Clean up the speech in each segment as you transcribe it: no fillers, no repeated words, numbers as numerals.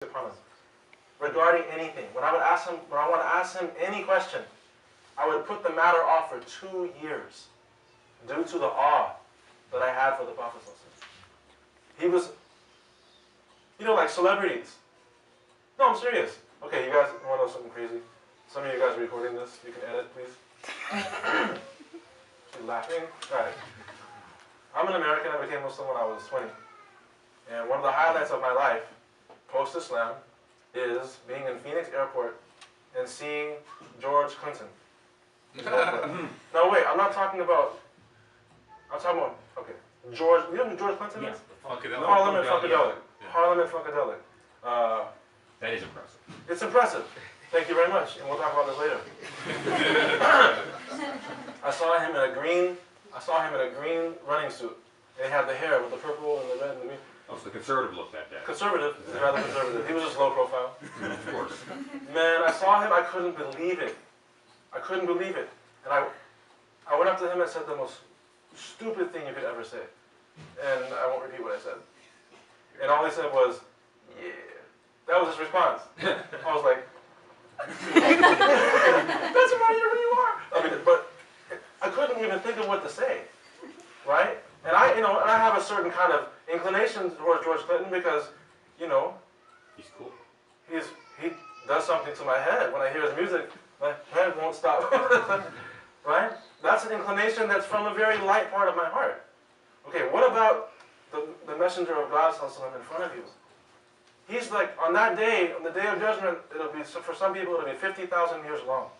upon him regarding anything. When I want to ask him any question, I would put the matter off for 2 years due to the awe that I had for the Prophet. He was, like celebrities. No, I'm serious. Okay, you guys want to know something crazy? Some of you guys are recording this. You can edit, please. She's laughing. All right. I'm an American. I became Muslim when I was 20. And one of the highlights of my life, post-Islam, is being in Phoenix Airport and seeing George Clinton. No, wait, I'm talking about, okay, George, you know who George Clinton is? Funkadelic. Parliament Funkadelic. Yeah. Parliament Funkadelic. That is impressive. It's impressive. Thank you very much, and we'll talk about this later. I saw him in a green running suit. And he had the hair with the purple and the red and the green. Oh, so the conservative look that day. Conservative, rather conservative. He was just low profile. Of course. Man, I saw him, I couldn't believe it. I couldn't believe it. And I went up to him and said the most stupid thing you could ever say. And I won't repeat what I said. And all he said was, yeah. That was his response. I was like, that's why you're who you are. I mean, but I couldn't even think of what to say, right? And I have a certain kind of inclination towards George Clinton because, He's cool. he does something to my head. When I hear his music, my head won't stop, right? That's an inclination that's from a very light part of my heart. Okay, what about the messenger of God in front of you? He's like, on that day, on the day of judgment, for some people, it'll be 50,000 years long.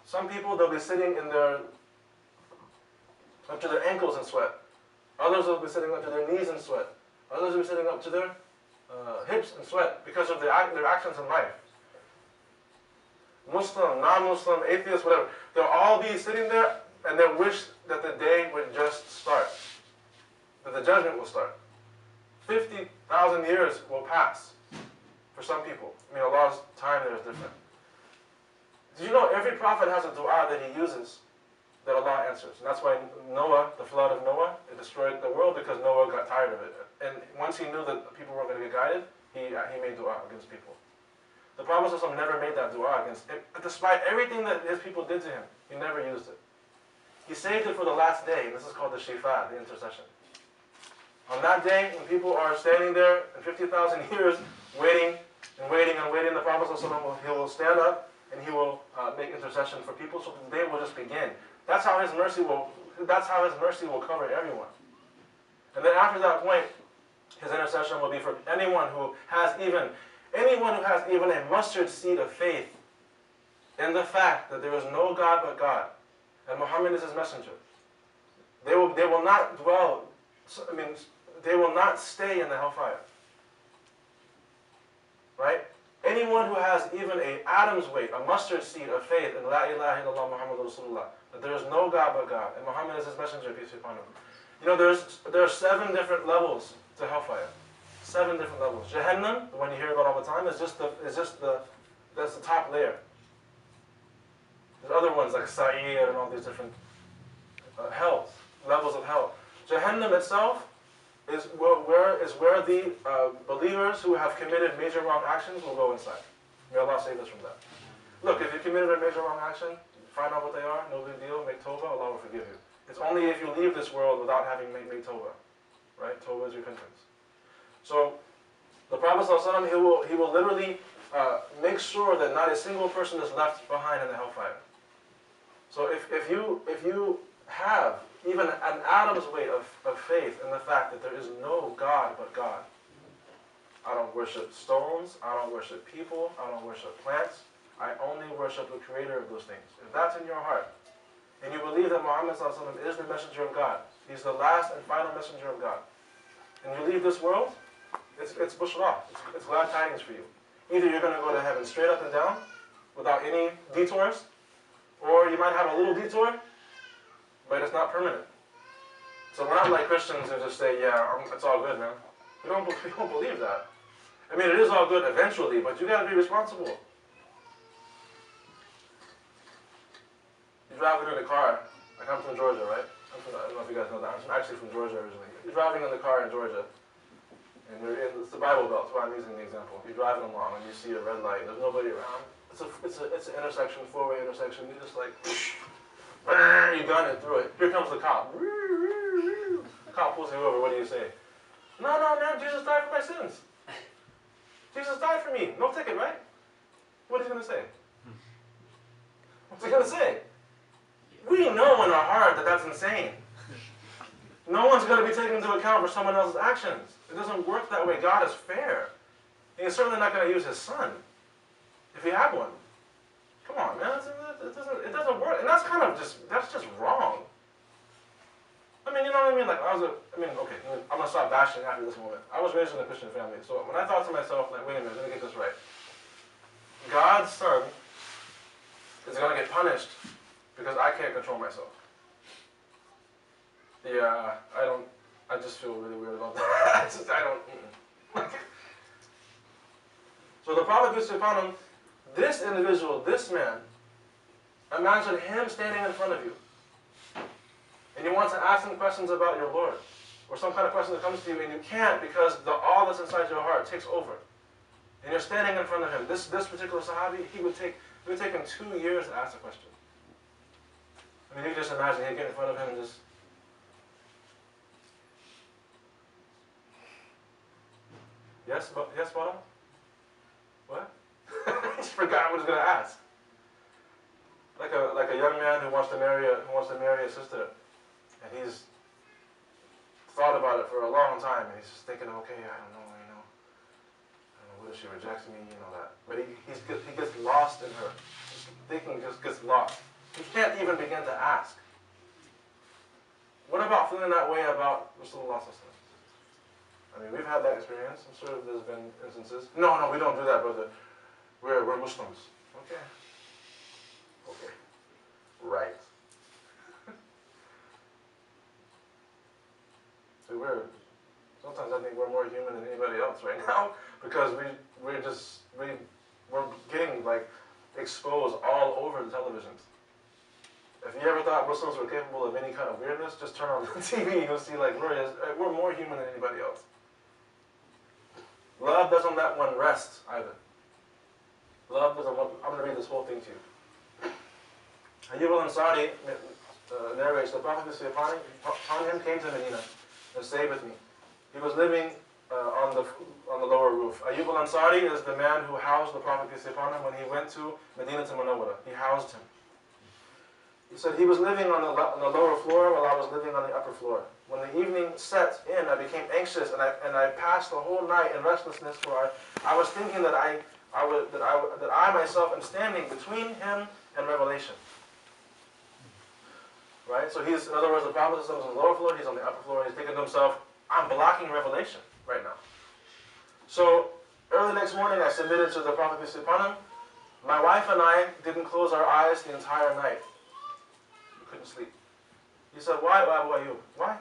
Some people, they'll be sitting up to their ankles in sweat. Others will be sitting up to their knees in sweat. Others will be sitting up to their hips in sweat because of their actions in life. Muslim, non-Muslim, atheist, whatever. They'll all be sitting there and they'll wish that the day would just start. That the judgment will start. 50,000 years will pass for some people. I mean, Allah's time there is different. Did you know every prophet has a dua that he uses that Allah answers? And that's why Noah, the flood of Noah, it destroyed the world because Noah got tired of it. And once he knew that people weren't going to get guided, he made dua against people. The Prophet never made that dua against it. Despite everything that his people did to him, he never used it. He saved it for the last day. This is called the shifa, the intercession. On that day, when people are standing there in 50,000 years, waiting and waiting and waiting, the Prophet will stand up and he will make intercession for people, so the day will just begin. That's how his mercy will cover everyone. And then after that point, his intercession will be for anyone who has even a mustard seed of faith in the fact that there is no God but God, and Muhammad is his messenger. They will not dwell. They will not stay in the hellfire. Right? Anyone who has even an atom's weight, a mustard seed of faith in La ilaha illallah Muhammadur Rasulullah, that there is no God but God, and Muhammad is his messenger, peace be upon him. There are 7 different levels to hellfire. 7 different levels. Jahannam, the one you hear about all the time, that's the top layer. There's other ones like Sa'ir and all these different hells, levels of hell. Jahannam itself is where the believers who have committed major wrong actions will go inside. May Allah save us from that. Look, if you committed a major wrong action, find out what they are, no big deal, make tawbah, Allah will forgive you. It's only if you leave this world without having made tawbah. Right? Tawbah is repentance. So, the Prophet ﷺ, he will literally make sure that not a single person is left behind in the hellfire. So if you have even an atom's weight of faith in the fact that there is no God but God. I don't worship stones, I don't worship people, I don't worship plants, I only worship the creator of those things. If that's in your heart, and you believe that Muhammad ﷺ is the messenger of God, he's the last and final messenger of God, and you leave this world, it's bushra, it's glad tidings for you. Either you're going to go to heaven straight up and down, without any detours, or you might have a little detour, but it's not permanent. So we're not like Christians who just say, yeah, it's all good, man. We don't believe that. I mean, it is all good eventually, but you got to be responsible. You're driving in a car. I come from Georgia, right? I don't know if you guys know that. I'm actually from Georgia originally. You're driving in the car in Georgia, and it's the Bible Belt, that's why I'm using the example. You're driving along and you see a red light, there's nobody around. It's an intersection, four-way intersection. You just like, you gun it through it. Here comes the cop. The cop pulls you over. What do you say? No, man, Jesus died for my sins. Jesus died for me. No ticket, right? What is he going to say? What's he going to say? We know in our heart that that's insane. No one's going to be taken into account for someone else's actions. It doesn't work that way. God is fair. And he's certainly not going to use his son if he had one. Come on, man. It doesn't work. And that's just wrong. I mean, you know what I mean? Like, okay, I'm going to stop bashing after this moment. I was raised in a Christian family, so when I thought to myself, like, wait a minute, let me get this right. God's son is going to get punished because I can't control myself. Yeah, I just feel really weird about that. So the Prophet, peace be upon him, this individual, this man, imagine him standing in front of you. And you want to ask him questions about your Lord, or some kind of question that comes to you, and you can't because all that's inside your heart takes over. And you're standing in front of him. This particular Sahabi, it would take him 2 years to ask a question. I mean, you can just imagine he'd get in front of him and just... Yes, Bada? What? He just forgot what he was going to ask. Like a young man who wants to marry a sister, and he's thought about it for a long time, and he's just thinking, okay, I don't know, what if she rejects me, that. But he gets lost in her. His thinking just gets lost. He can't even begin to ask. What about feeling that way about Rasulullah? I mean, we've had that experience. I'm sure there's been instances. No, we don't do that, brother. We're Muslims. Okay. Right. See, sometimes I think we're more human than anybody else right now because we're getting like exposed all over the televisions. If you ever thought Muslims were capable of any kind of weirdness, just turn on the TV and you'll see like we're more human than anybody else. Love doesn't let one rest either. Love doesn't want... I'm going to read this whole thing to you. Ayyub al-Ansari narrates, the Prophet upon him came to Medina and stayed with me. He was living on the lower roof. Ayyub al-Ansari is the man who housed the Prophet upon him when he went to Medina to Munawwara. He housed him. He said he was living on the lower floor while I was living on the upper floor. When the evening set in, I became anxious and I passed the whole night in restlessness, for I was thinking that I myself am standing between him and revelation. Right? So in other words, the Prophet is on the lower floor, he's on the upper floor, and he's thinking to himself, I'm blocking revelation right now. So early next morning, I submitted to the Prophet peace be upon him. My wife and I didn't close our eyes the entire night. We couldn't sleep. He said, why, Abu Ayyub? Why?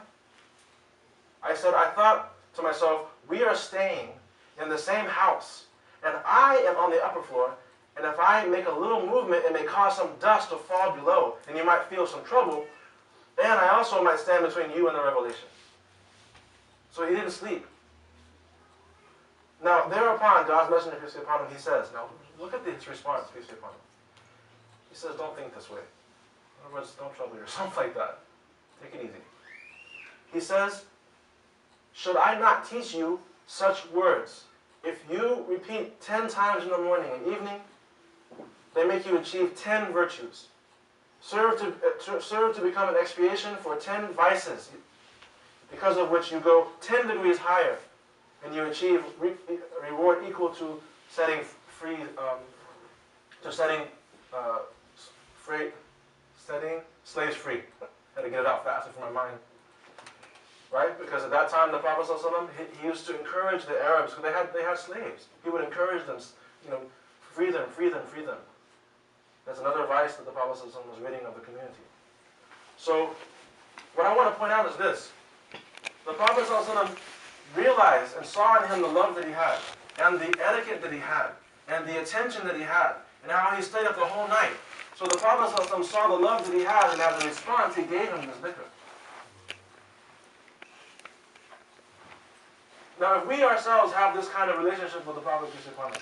I said, I thought to myself, we are staying in the same house, and I am on the upper floor, and if I make a little movement, it may cause some dust to fall below, and you might feel some trouble, and I also might stand between you and the revelation. So he didn't sleep. Now, thereupon, God's messenger, peace be upon him, he says, now look at his response, peace be upon him. He says, don't think this way. In other words, don't trouble yourself like that. Take it easy. He says, should I not teach you such words? If you repeat 10 times in the morning and evening, they make you achieve 10 virtues. Serve to become an expiation for 10 vices, because of which you go 10 degrees higher, and you achieve reward equal to setting slaves free. I had to get it out faster from my mind. Right? Because at that time, the Prophet ﷺ, he used to encourage the Arabs, because they had slaves. He would encourage them, free them, free them, free them. That's another vice that the Prophet ﷺ was ridding of the community. So, what I want to point out is this. The Prophet ﷺ realized and saw in him the love that he had, and the etiquette that he had, and the attention that he had, and how he stayed up the whole night. So the Prophet ﷺ saw the love that he had, and as a response, he gave him this dhikr. Now, if we ourselves have this kind of relationship with the Prophet, peace be upon him,